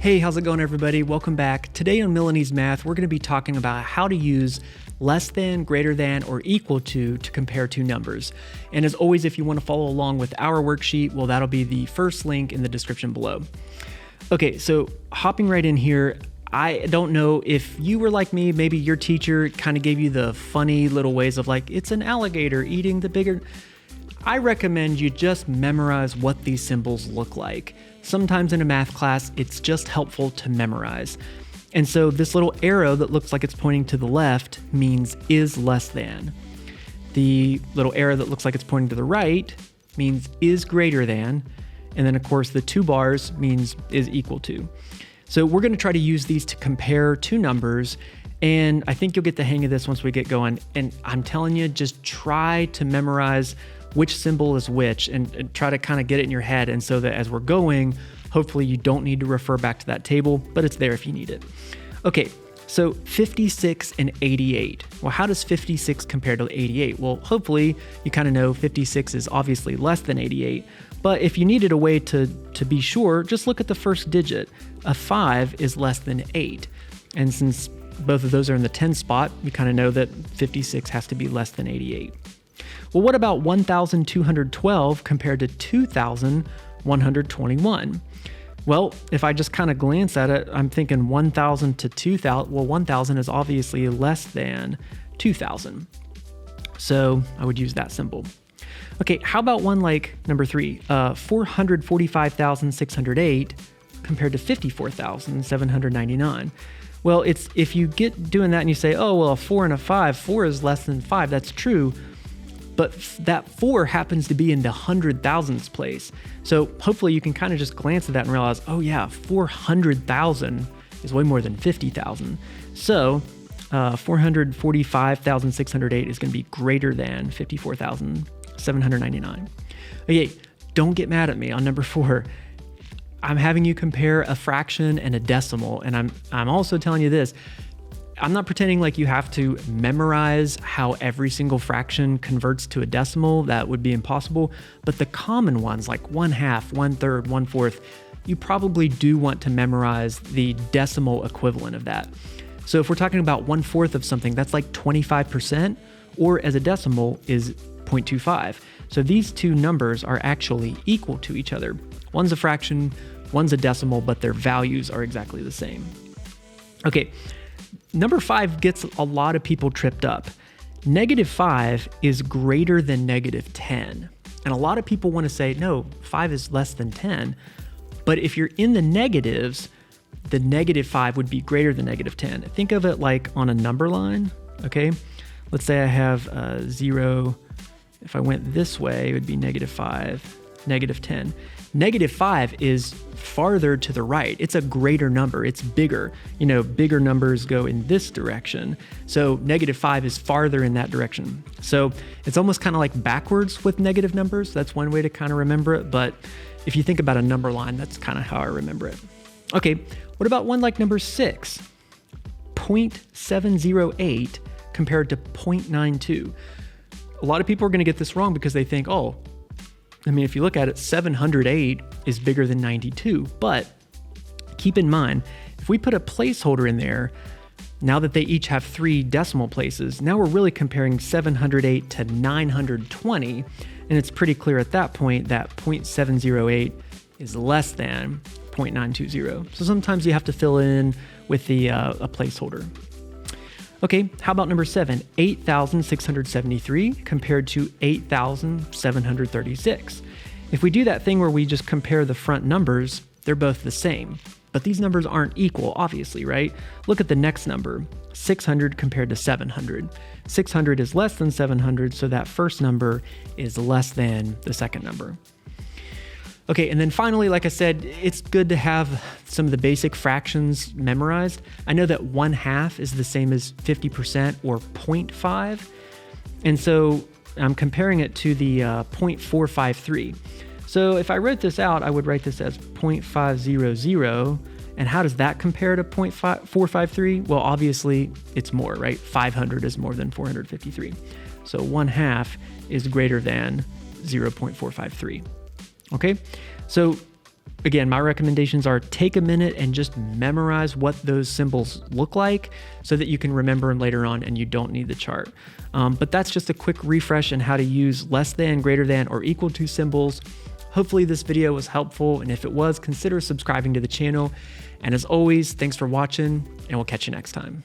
Hey, how's it going, everybody? Welcome back. Today on Milanese Math, we're going to be talking about how to use less than, greater than, or equal to compare two numbers. And as always, if you want to follow along with our worksheet, well, that'll be the first link in the description below. Okay, so hopping right in here, I don't know if you were like me, maybe your teacher kind of gave you the funny little ways of like, it's an alligator eating the bigger. I recommend you just memorize what these symbols look like. Sometimes in a math class, it's just helpful to memorize. And so this little arrow that looks like it's pointing to the left means is less than. The little arrow that looks like it's pointing to the right means is greater than. And then of course the two bars means is equal to. So we're going to try to use these to compare two numbers. And I think you'll get the hang of this once we get going. And I'm telling you, just try to memorize which symbol is which and try to kind of get it in your head. And so that as we're going, hopefully you don't need to refer back to that table, but it's there if you need it. Okay, so 56 and 88. Well, how does 56 compare to 88? Well, hopefully you kind of know 56 is obviously less than 88, but if you needed a way to be sure, just look at the first digit. A 5 is less than 8. And since both of those are in the 10 spot, you kind of know that 56 has to be less than 88. Well, what about 1,212 compared to 2,121? Well, if I just kind of glance at it, I'm thinking 1,000 to 2,000. Well, 1,000 is obviously less than 2,000. So I would use that symbol. Okay, how about one like number 3, 445,608 compared to 54,799? Well, it's if you get doing that and you say, oh, well, a 4 and a 5, 4 is less than 5. That's true. But that 4 happens to be in the hundred thousandths place. So hopefully you can kind of just glance at that and realize, oh yeah, 400,000 is way more than 50,000. So 445,608 is going to be greater than 54,799. Okay, don't get mad at me on number 4. I'm having you compare a fraction and a decimal, and I'm also telling you this. I'm not pretending like you have to memorize how every single fraction converts to a decimal. That would be impossible. But the common ones like 1/2, 1/3, 1/4, you probably do want to memorize the decimal equivalent of that. So if we're talking about 1/4 of something, that's like 25%, or as a decimal is 0.25. So these two numbers are actually equal to each other. One's a fraction, one's a decimal, but their values are exactly the same. Okay. Number 5 gets a lot of people tripped up. -5 is greater than -10. And a lot of people want to say, no, 5 is less than 10. But if you're in the negatives, the -5 would be greater than -10. Think of it like on a number line, okay? Let's say I have 0. If I went this way, it would be -5, -10. -5 is farther to the right. It's a greater number. It's bigger. You know, bigger numbers go in this direction. So -5 is farther in that direction. So it's almost kind of like backwards with negative numbers. That's one way to kind of remember it. But if you think about a number line, that's kind of how I remember it. Okay, what about one like number 6? 0.708 compared to 0.92. A lot of people are going to get this wrong because they think, oh, I mean, if you look at it, 708 is bigger than 92, but keep in mind, if we put a placeholder in there, now that they each have 3 decimal places, now we're really comparing 708 to 920, and it's pretty clear at that point that 0.708 is less than 0.920. So sometimes you have to fill in with a placeholder. Okay, how about number 7, 8,673 compared to 8,736. If we do that thing where we just compare the front numbers, they're both the same. But these numbers aren't equal, obviously, right? Look at the next number, 600 compared to 700. 600 is less than 700, so that first number is less than the second number. Okay, and then finally, like I said, it's good to have some of the basic fractions memorized. I know that 1/2 is the same as 50% or 0.5. And so I'm comparing it to the 0.453. So if I wrote this out, I would write this as 0.500. And how does that compare to 0.453? Well, obviously it's more, right? 500 is more than 453. So 1/2 is greater than 0.453. Okay, so Again, my recommendations are take a minute and just memorize what those symbols look like so that you can remember them later on and you don't need the chart. But that's just a quick refresh on how to use less than, greater than, or equal to symbols. Hopefully this video was helpful, and if it was, consider subscribing to the channel. And as always, thanks for watching, and we'll catch you next time.